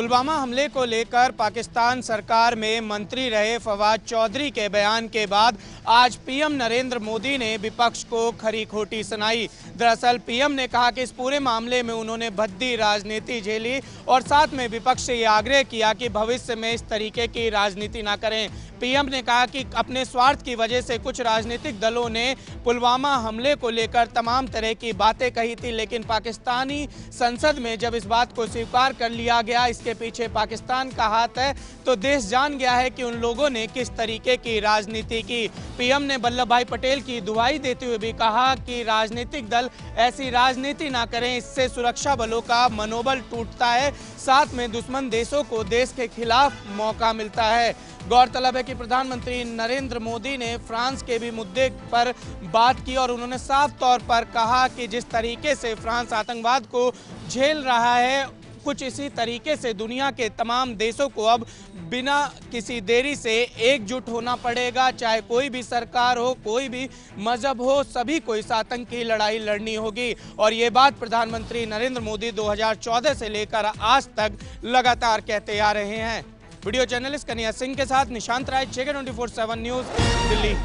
पुलवामा हमले को लेकर पाकिस्तान सरकार में मंत्री रहे फवाद चौधरी के बयान के बाद आज पीएम नरेंद्र मोदी ने विपक्ष को खरी खोटी सुनाई। दरअसल पीएम ने कहा कि इस पूरे मामले में उन्होंने भद्दी राजनीति झेली और साथ में विपक्ष से ये आग्रह किया कि भविष्य में इस तरीके की राजनीति ना करें। पीएम ने कहा कि अपने स्वार्थ की वजह से कुछ राजनीतिक दलों ने पुलवामा हमले को लेकर तमाम तरह की बातें कही थी, लेकिन पाकिस्तानी संसद में जब इस बात को स्वीकार कर लिया गया, इसके पीछे पाकिस्तान का हाथ है, तो देश जान गया है कि उन लोगों ने किस तरीके की राजनीति की। पीएम ने वल्लभ भाई पटेल की दुहाई देते हुए भी कहा कि राजनीतिक दल ऐसी राजनीति ना करें, इससे सुरक्षा बलों का मनोबल टूटता है, साथ में दुश्मन देशों को देश के खिलाफ मौका मिलता है। गौरतलब है कि प्रधानमंत्री नरेंद्र मोदी ने फ्रांस के भी मुद्दे पर बात की और उन्होंने साफ तौर पर कहा कि जिस तरीके से फ्रांस आतंकवाद को झेल रहा है, कुछ इसी तरीके से दुनिया के तमाम देशों को अब बिना किसी देरी से एकजुट होना पड़ेगा। चाहे कोई भी सरकार हो, कोई भी मजहब हो, सभी को इस आतंक की लड़ाई लड़नी होगी। और ये बात प्रधानमंत्री नरेंद्र मोदी 2014 से लेकर आज तक लगातार कहते आ रहे हैं। वीडियो जर्नलिस्ट कन्हैया सिंह के साथ निशांत राय, JK 24/7 न्यूज, दिल्ली।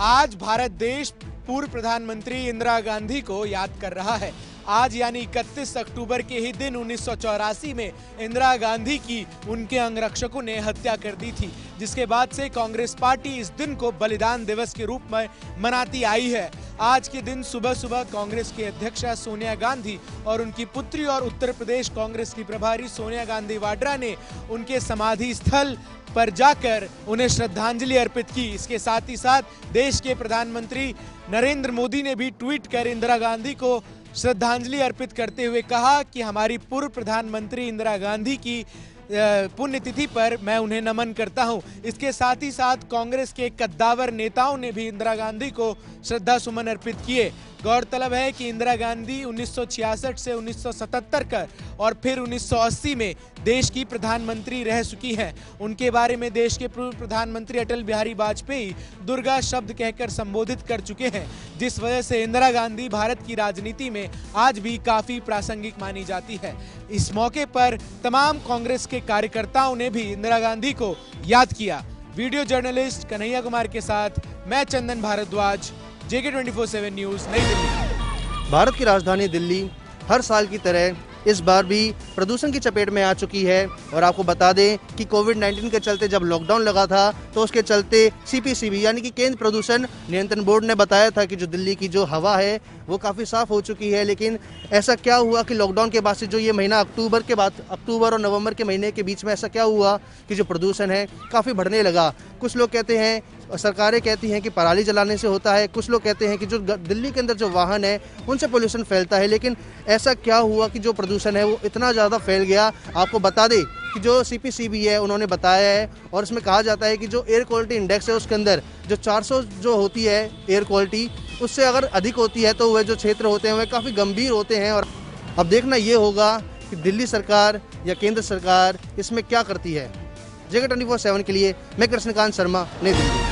आज भारत देश पूर्व प्रधानमंत्री इंदिरा गांधी को याद कर रहा है। आज यानी 31 अक्टूबर के ही दिन 1984 में इंदिरा गांधी की उनके अंगरक्षकों ने हत्या कर दी थी, जिसके बाद से कांग्रेस पार्टी इस दिन को बलिदान दिवस के रूप में मनाती आई है। आज के दिन सुबह सुबह कांग्रेस की अध्यक्षा सोनिया गांधी और उनकी पुत्री और उत्तर प्रदेश कांग्रेस की प्रभारी सोनिया गांधी वाड्रा ने उनके समाधि स्थल पर जाकर उन्हें श्रद्धांजलि अर्पित की। इसके साथ ही साथ देश के प्रधानमंत्री नरेंद्र मोदी ने भी ट्वीट कर इंदिरा गांधी को श्रद्धांजलि अर्पित करते हुए कहा कि हमारी पूर्व प्रधानमंत्री इंदिरा गांधी की पुण्यतिथि पर मैं उन्हें नमन करता हूं। इसके साथ ही साथ कांग्रेस के कद्दावर नेताओं ने भी इंदिरा गांधी को श्रद्धा सुमन अर्पित किए। गौरतलब है कि इंदिरा गांधी 1966 से 1977 का और फिर 1980 में देश की प्रधानमंत्री रह चुकी हैं। उनके बारे में देश के पूर्व प्रधानमंत्री अटल बिहारी वाजपेयी दुर्गा शब्द कहकर संबोधित कर चुके हैं, जिस वजह से इंदिरा गांधी भारत की राजनीति में आज भी काफी प्रासंगिक मानी जाती है। इस मौके पर तमाम कांग्रेस के कार्यकर्ताओं ने भी इंदिरा गांधी को याद किया। वीडियो जर्नलिस्ट कन्हैया कुमार के साथ मैं चंदन भारद्वाज, JK 24/7 न्यूज, नई दिल्ली। भारत की राजधानी दिल्ली हर साल की तरह इस बार भी प्रदूषण की चपेट में आ चुकी है। और आपको बता दें कि कोविड-19 के चलते जब लॉकडाउन लगा था तो उसके चलते CPCB यानी कि केंद्र प्रदूषण नियंत्रण बोर्ड ने बताया था कि जो दिल्ली की जो हवा है वो काफ़ी साफ़ हो चुकी है। लेकिन ऐसा क्या हुआ कि लॉकडाउन के बाद से जो ये महीना अक्टूबर और नवंबर के महीने के बीच में ऐसा क्या हुआ कि जो प्रदूषण है काफ़ी बढ़ने लगा। कुछ लोग कहते हैं, सरकारें कहती हैं कि पराली जलाने से होता है, कुछ लोग कहते हैं कि जो दिल्ली के अंदर जो वाहन है उनसे पोल्यूशन फैलता है। लेकिन ऐसा क्या हुआ कि जो प्रदूषण है वो इतना ज़्यादा फैल गया। आपको बता दें कि जो CPCB है उन्होंने बताया है और इसमें कहा जाता है कि जो एयर क्वालिटी इंडेक्स है उसके अंदर जो 400 जो होती है एयर क्वालिटी, उससे अगर अधिक होती है तो वह जो क्षेत्र होते हैं वह काफ़ी गंभीर होते हैं। और अब देखना ये होगा कि दिल्ली सरकार या केंद्र सरकार इसमें क्या करती है। JK 24/7 के लिए मैं कृष्णकांत शर्मा, नई दिल्ली।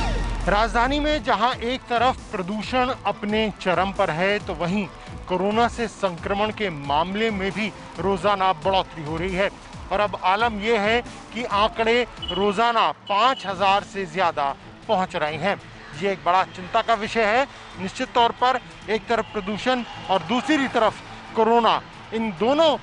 राजधानी में जहां एक तरफ प्रदूषण अपने चरम पर है, तो वहीं कोरोना से संक्रमण के मामले में भी रोजाना बढ़ोतरी हो रही है। और अब आलम यह है कि आंकड़े रोजाना 5000 से ज्यादा पहुंच रहे हैं। ये एक बड़ा चिंता का विषय है। निश्चित तौर पर एक तरफ प्रदूषण और दूसरी तरफ कोरोना, इन दोनों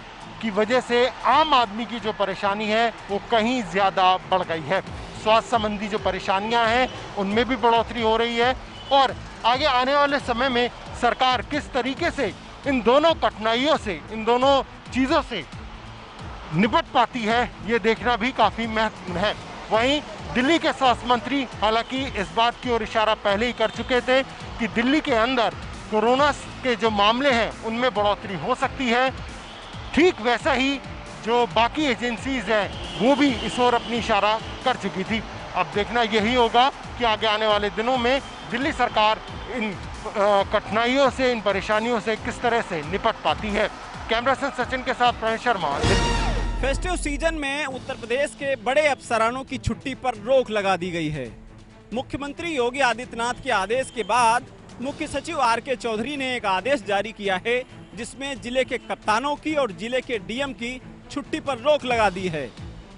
की वजह से आम आदमी की जो परेशानी है वो कहीं ज़्यादा बढ़ गई है। स्वास्थ्य संबंधी जो परेशानियां हैं उनमें भी बढ़ोतरी हो रही है। और आगे आने वाले समय में सरकार किस तरीके से इन दोनों कठिनाइयों से, इन दोनों चीज़ों से निपट पाती है, ये देखना भी काफ़ी महत्वपूर्ण है। वहीं दिल्ली के स्वास्थ्य मंत्री हालांकि इस बात की ओर इशारा पहले ही कर चुके थे कि दिल्ली के अंदर कोरोना के जो मामले हैं उनमें बढ़ोतरी हो सकती है। ठीक वैसा ही जो बाकी एजेंसीज हैं वो भी इस ओर अपनी इशारा कर चुकी थी। अब देखना यही होगा कि आगे आने वाले दिनों में दिल्ली सरकार इन कठिनाइयों से, इन परेशानियों से किस तरह से निपट पाती है। कैमरा पर्सन सचिन के साथ प्रवीण शर्मा, दिल्ली। फेस्टिव सीजन में उत्तर प्रदेश के बड़े अफसरानों की छुट्टी पर रोक लगा दी गई है। मुख्यमंत्री योगी आदित्यनाथ के आदेश के बाद मुख्य सचिव RK चौधरी ने एक आदेश जारी किया है, जिसमें जिले के कप्तानों की और जिले के DM की छुट्टी पर रोक लगा दी है।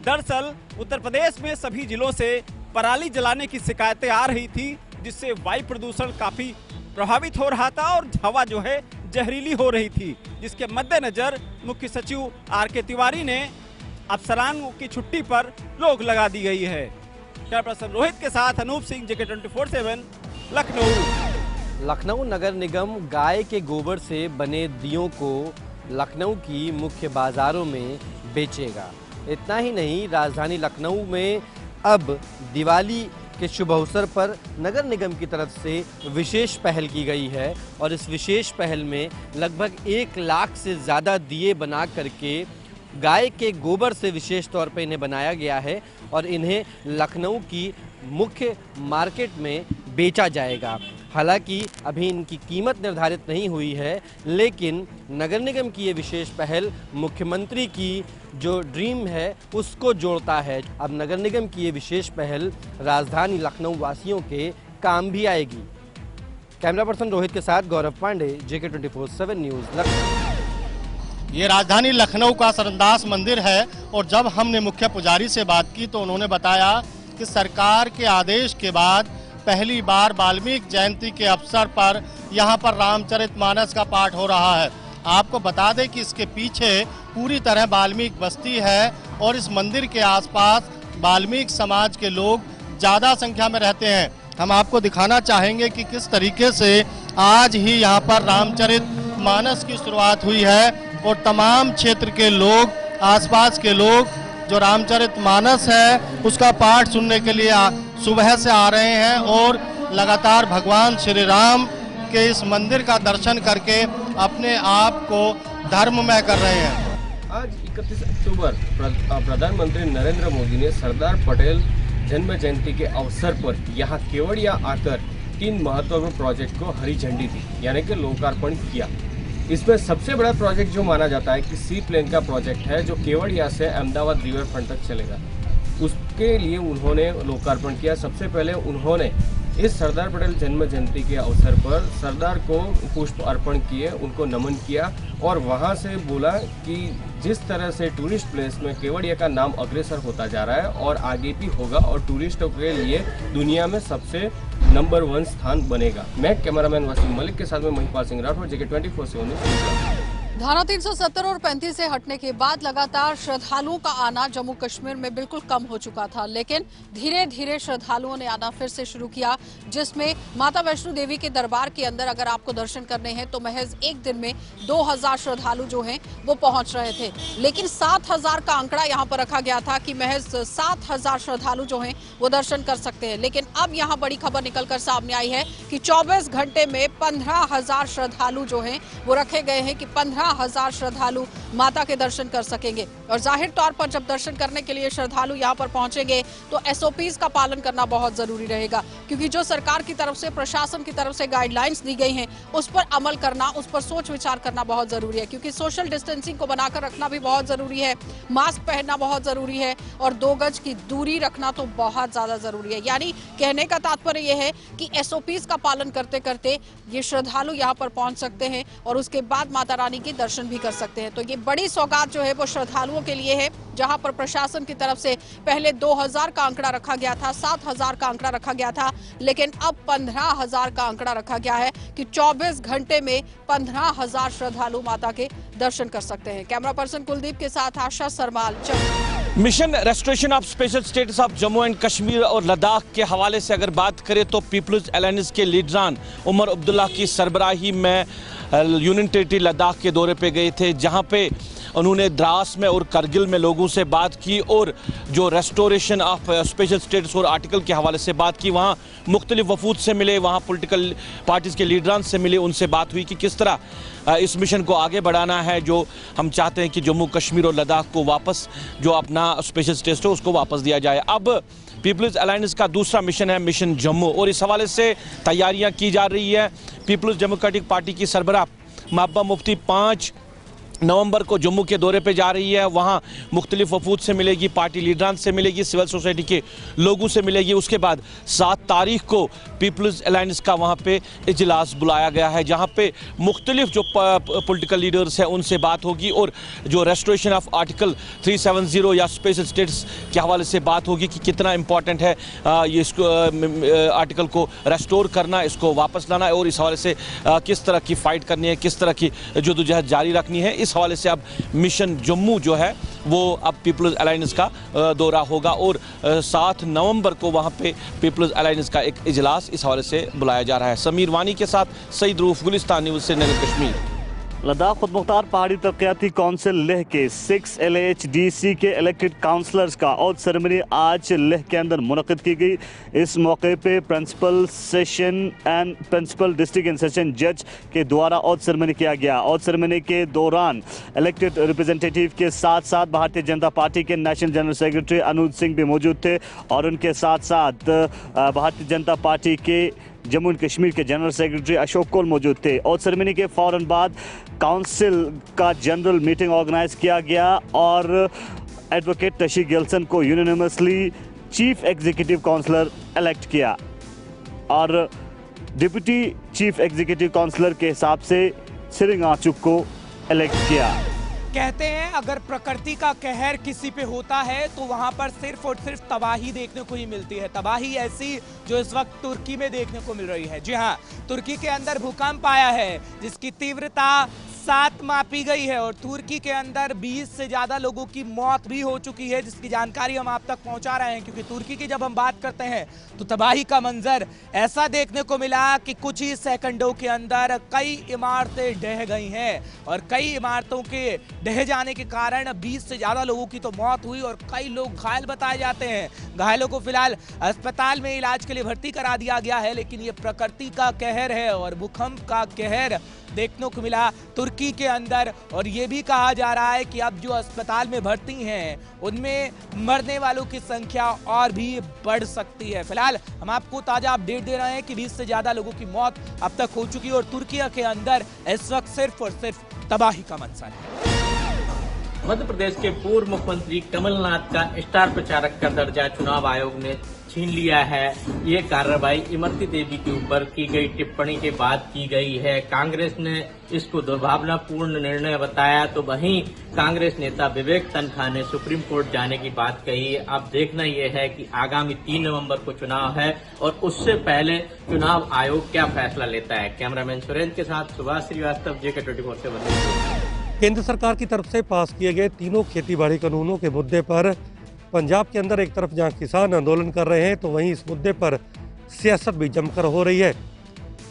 दरअसल उत्तर प्रदेश में सभी जिलों से पराली जलाने की शिकायतें आ रही थी, जिससे वायु प्रदूषण काफी प्रभावित हो रहा था और हवा जो है जहरीली हो रही थी, जिसके मद्देनजर मुख्य सचिव आर.के. तिवारी ने अफसरानों की छुट्टी पर रोक लगा दी गई है। कैमरा पर्सन रोहित के साथ अनूप सिंह, JK 24/7, लखनऊ। लखनऊ नगर निगम गाय के गोबर से बने दियों को लखनऊ की मुख्य बाजारों में बेचेगा। इतना ही नहीं, राजधानी लखनऊ में अब दिवाली के शुभ अवसर पर नगर निगम की तरफ से विशेष पहल की गई है और इस विशेष पहल में लगभग 1 लाख से ज़्यादा दिए बना करके गाय के गोबर से विशेष तौर पे इन्हें बनाया गया है और इन्हें लखनऊ की मुख्य मार्केट में बेचा जाएगा। हालांकि अभी इनकी कीमत निर्धारित नहीं हुई है, लेकिन नगर निगम की ये विशेष पहल मुख्यमंत्री की जो ड्रीम है उसको जोड़ता है। अब नगर निगम की ये विशेष पहल राजधानी लखनऊ वासियों के काम भी आएगी। कैमरा पर्सन रोहित के साथ गौरव पांडे, JK 24/7 न्यूज़, लखनऊ। ये राजधानी लखनऊ का सरंदास मंदिर है और जब हमने मुख्य पुजारी से बात की तो उन्होंने बताया कि सरकार के आदेश के बाद पहली बार वाल्मीकि जयंती के अवसर पर यहाँ पर रामचरितमानस का पाठ हो रहा है। आपको बता दें कि इसके पीछे पूरी तरह वाल्मीकि बस्ती है और इस मंदिर के आसपास वाल्मीकि समाज के लोग ज़्यादा संख्या में रहते हैं। हम आपको दिखाना चाहेंगे कि किस तरीके से आज ही यहाँ पर रामचरितमानस की शुरुआत हुई है और तमाम क्षेत्र के लोग, आसपास के लोग जो रामचरितमानस है उसका पाठ सुनने के लिए सुबह से आ रहे हैं और लगातार भगवान श्री राम के इस मंदिर का दर्शन करके अपने आप को धर्ममय कर रहे हैं। आज 31 अक्टूबर प्रधानमंत्री नरेंद्र मोदी ने सरदार पटेल जन्म जयंती के अवसर पर यहाँ केवड़िया आकर 3 महत्वपूर्ण प्रोजेक्ट को हरी झंडी दी, यानी कि लोकार्पण किया। इसमें सबसे बड़ा प्रोजेक्ट जो माना जाता है कि सी प्लेन का प्रोजेक्ट है, जो केवड़िया से अहमदाबाद रिवर फ्रंट तक चलेगा। उसके लिए उन्होंने लोकार्पण किया। सबसे पहले उन्होंने इस सरदार पटेल जन्म जयंती के अवसर पर सरदार को पुष्प अर्पण किए, उनको नमन किया और वहां से बोला कि जिस तरह से टूरिस्ट प्लेस में केवड़िया का नाम अग्रसर होता जा रहा है और आगे भी होगा और टूरिस्टों के लिए दुनिया में सबसे नंबर 1 स्थान बनेगा। मैं कैमरामैन वसीम मलिक के साथ में महिपाल सिंह राठौर, JK 24/7। धारा 370 और 35 से हटने के बाद लगातार श्रद्धालुओं का आना जम्मू कश्मीर में बिल्कुल कम हो चुका था, लेकिन धीरे धीरे श्रद्धालुओं ने आना फिर से शुरू किया, जिसमें माता वैष्णो देवी के दरबार के अंदर अगर आपको दर्शन करने हैं तो महज एक दिन में 2000 श्रद्धालु जो हैं वो पहुंच रहे थे। लेकिन 7000 का आंकड़ा यहाँ पर रखा गया था कि महज 7000 श्रद्धालु जो हैं वो दर्शन कर सकते हैं। लेकिन अब यहाँ बड़ी खबर निकलकर सामने आई है कि 24 घंटे में 15000 श्रद्धालु जो हैं वो रखे गए हैं कि 15000 श्रद्धालु माता के दर्शन कर सकेंगे। और जाहिर तौर पर जब दर्शन करने के लिए श्रद्धालु यहाँ पर पहुंचेंगे तो SOPs का पालन करना बहुत जरूरी रहेगा, क्योंकि जो सरकार की तरफ से, प्रशासन की तरफ से गाइडलाइंस दी गई हैं उस पर अमल करना, उस पर सोच विचार करना बहुत जरूरी है, क्योंकि सोशल डिस्टेंसिंग को बनाकर रखना भी बहुत जरूरी है, मास्क पहनना बहुत जरूरी है और 2 गज की दूरी रखना तो बहुत ज्यादा जरूरी है। यानी कहने का तात्पर्य यह है कि SOPs का पालन करते करते ये श्रद्धालु यहाँ पर पहुंच सकते हैं और उसके बाद माता रानी के दर्शन भी कर सकते हैं। तो ये बड़ी सौगात जो है वो श्रद्धालुओं के लिए है, जहां पर प्रशासन की तरफ से पहले 2000 का आंकड़ा रखा गया था, 7000 का आंकड़ा रखा गया था, लेकिन अब 15000 का आंकड़ा रखा गया है कि 24 घंटे में 15000 श्रद्धालु माता के दर्शन कर सकते हैं। कैमरा पर्सन कुलदीप के साथ Asha Sarmal, mission restoration of special status of Jammu and Kashmir और लद्दाख के हवाले से अगर बात करें तो पीपल्स अलायंस के लीडरान उमर अब्दुल्ला की सरबराही में यूनियन टेरिटरी लद्दाख के दौरे पे गए थे, जहां पे उन्होंने द्रास में और करगिल में लोगों से बात की और जो रेस्टोरेशन ऑफ स्पेशल स्टेटस और आर्टिकल के हवाले से बात की। वहाँ मुख्तलिफ वफूद से मिले, वहाँ पॉलिटिकल पार्टीज़ के लीडरान से मिले, उनसे बात हुई कि किस तरह इस मिशन को आगे बढ़ाना है, जो हम चाहते हैं कि जम्मू कश्मीर और लद्दाख को वापस जो अपना स्पेशल स्टेटस है उसको वापस दिया जाए। अब पीपल्स अलायंस का दूसरा मिशन है मिशन जम्मू और इस हवाले से तैयारियाँ की जा रही है। पीपल्स डेमोक्रेटिक पार्टी की सरबराह महबूबा मुफ्ती 5 नवंबर को जम्मू के दौरे पे जा रही है। वहाँ मुख्तलिफ वफूद से मिलेगी, पार्टी लीडरान से मिलेगी, सिविल सोसाइटी के लोगों से मिलेगी। उसके बाद 7 तारीख को पीपल्स अलायंस का वहाँ पे इजलास बुलाया गया है, जहाँ पे मुख्तलिफ जो पॉलिटिकल लीडर्स हैं उनसे बात होगी और जो रेस्टोरेशन ऑफ आर्टिकल 370 या स्पेशल स्टेटस के हवाले से बात होगी कि कितना इम्पॉर्टेंट है ये इसको आर्टिकल को रेस्टोर करना, इसको वापस लाना और इस हवाले से किस तरह की फ़ाइट करनी है, किस तरह की जद्दोजहद जारी रखनी है। इस हवाले से अब मिशन जम्मू जो है वो अब पीपल्स अलायंस का दौरा होगा और 7 नवंबर को वहाँ पे पीपल्स अलायंस का एक इजलास इस हवाले से बुलाया जा रहा है। समीर वानी के साथ सईद रूफ, गुलिस्तान न्यूज़, श्रीनगर, कश्मीर। लद्दाख खुद मुख्तार पहाड़ी तरक्याती कौंसिल लेह के 6 LHDC के इलेक्टेड काउंसलर्स का ओथ सेरेमनी आज लेह के अंदर मुनक़िद की गई। इस मौके पे प्रिंसिपल डिस्ट्रिक्ट एंड सेशन जज के द्वारा ओथ सेरेमनी किया गया। ओथ सेरेमनी के दौरान इलेक्टेड रिप्रेजेंटेटिव के साथ साथ भारतीय जनता पार्टी के नेशनल जनरल सेक्रेटरी अनुज सिंह भी मौजूद थे और उनके साथ साथ भारतीय जनता पार्टी के जम्मू एंड कश्मीर के जनरल सेक्रेटरी अशोक कौल मौजूद थे। और सेरेमनी के फ़ौरन बाद काउंसिल का जनरल मीटिंग ऑर्गेनाइज किया गया और एडवोकेट टशी गिल्सन को unanimously chief executive counsellor elect किया और डिप्टी चीफ एग्जीक्यूटिव काउंसलर के हिसाब से सिरिंग आचुक को इलेक्ट किया। कहते हैं अगर प्रकृति का कहर किसी पे होता है तो वहां पर सिर्फ और सिर्फ तबाही देखने को ही मिलती है। तबाही ऐसी जो इस वक्त तुर्की में देखने को मिल रही है। जी हाँ, तुर्की के अंदर भूकंप आया है जिसकी तीव्रता 7 मापी गई है और तुर्की के अंदर 20 से ज़्यादा लोगों की मौत भी हो चुकी है, जिसकी जानकारी हम आप तक पहुंचा रहे हैं। क्योंकि तुर्की की जब हम बात करते हैं तो तबाही का मंजर ऐसा देखने को मिला कि कुछ ही सेकंडों के अंदर कई इमारतें ढह गई हैं और कई इमारतों के ढह जाने के कारण 20 से ज़्यादा लोगों की तो मौत हुई और कई लोग घायल बताए जाते हैं। घायलों को फिलहाल अस्पताल में इलाज के लिए भर्ती करा दिया गया है। लेकिन ये प्रकृति का कहर है और भूकंप का कहर देखने को मिला तुर्की के अंदर। और ये भी कहा जा रहा है कि अब जो अस्पताल में भर्ती हैं उनमें मरने वालों की संख्या और भी बढ़ सकती है। फिलहाल हम आपको ताजा अपडेट दे रहे हैं कि 20 से ज्यादा लोगों की मौत अब तक हो चुकी है और तुर्की के अंदर इस वक्त सिर्फ और सिर्फ तबाही का मंजर है। मध्य प्रदेश के पूर्व मुख्यमंत्री कमलनाथ का स्टार प्रचारक का दर्जा चुनाव आयोग ने छीन लिया है। ये कार्रवाई इमरती देवी के ऊपर की गई टिप्पणी के बाद की गई है। कांग्रेस ने इसको दुर्भावनापूर्ण निर्णय बताया तो वहीं कांग्रेस नेता विवेक तनखा ने सुप्रीम कोर्ट जाने की बात कही। अब देखना यह है कि आगामी 3 नवंबर को चुनाव है और उससे पहले चुनाव आयोग क्या फैसला लेता है। कैमरामैन सुरेंद्र के साथ सुभाष श्रीवास्तव, JK24 से बंद। केंद्र सरकार की तरफ से पास किए गए तीनों खेती-बाड़ी कानूनों के मुद्दे पर पंजाब के अंदर एक तरफ जहां किसान आंदोलन कर रहे हैं तो वहीं इस मुद्दे पर सियासत भी जमकर हो रही है।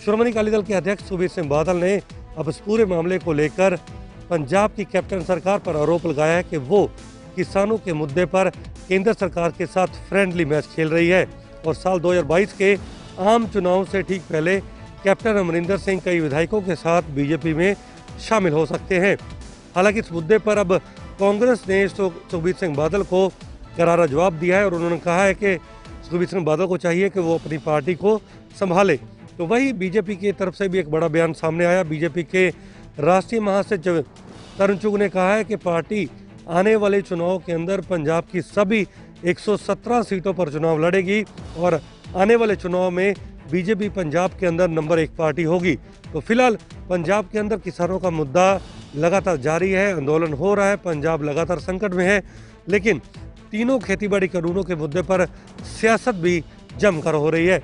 श्रोमणी अकाली दल के अध्यक्ष सुखबीर सिंह बादल ने अब इस पूरे मामले को लेकर पंजाब की कैप्टन सरकार पर आरोप लगाया है कि वो किसानों के मुद्दे पर केंद्र सरकार के साथ फ्रेंडली मैच खेल रही है और साल 2022 के आम चुनाव से ठीक पहले कैप्टन अमरिंदर सिंह कई विधायकों के साथ बीजेपी में शामिल हो सकते हैं। हालांकि इस मुद्दे पर अब कांग्रेस ने सुखबीर सिंह बादल को करारा जवाब दिया है और उन्होंने कहा है कि सुखबीर सिंह बादल को चाहिए कि वो अपनी पार्टी को संभाले। तो वही बीजेपी की तरफ से भी एक बड़ा बयान सामने आया। बीजेपी के राष्ट्रीय महासचिव तरुण चुग ने कहा है कि पार्टी आने वाले चुनाव के अंदर पंजाब की सभी 117 सीटों पर चुनाव लड़ेगी और आने वाले चुनाव में बीजेपी पंजाब के अंदर नंबर 1 पार्टी होगी। तो फिलहाल पंजाब के अंदर किसानों का मुद्दा लगातार जारी है, आंदोलन हो रहा है, पंजाब लगातार संकट में है, लेकिन तीनों खेतीबाड़ी कानूनों के मुद्दे पर सियासत भी जमकर हो रही है।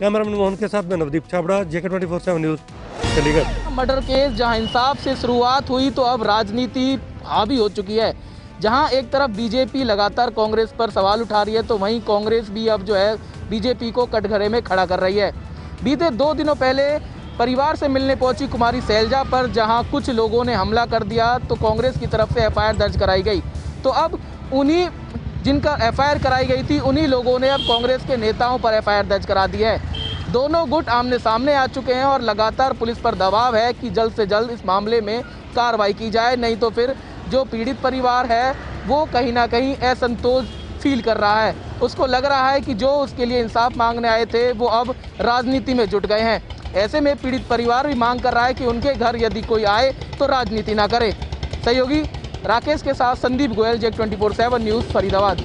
कैमरामैन मोहन के साथ मैं Navdeep Chhabra, JK24 news, Chandigarh. Murder case जहां इंसाफ से शुरुआत हुई तो अब राजनीति हावी हो चुकी है। जहां एक तरफ बीजेपी लगातार कांग्रेस पर सवाल उठा रही है तो वहीं कांग्रेस भी अब जो है बीजेपी को कटघरे में खड़ा कर रही है। बीते 2 दिनों पहले परिवार से मिलने पहुंची कुमारी शैलजा पर जहां कुछ लोगों ने हमला कर दिया तो कांग्रेस की तरफ से FIR दर्ज कराई गई। तो अब उन्हीं जिनका FIR कराई गई थी उन्हीं लोगों ने अब कांग्रेस के नेताओं पर FIR दर्ज करा दी है। दोनों गुट आमने सामने आ चुके हैं और लगातार पुलिस पर दबाव है कि जल्द से जल्द इस मामले में कार्रवाई की जाए, नहीं तो फिर जो पीड़ित परिवार है वो कहीं ना कहीं असंतोष फील कर रहा है। उसको लग रहा है कि जो उसके लिए इंसाफ मांगने आए थे वो अब राजनीति में जुट गए हैं। ऐसे में पीड़ित परिवार भी मांग कर रहा है कि उनके घर यदि कोई आए तो राजनीति ना करे। सहयोगी राकेश के साथ संदीप गोयल, जेक 24/7 न्यूज़, फरीदाबाद।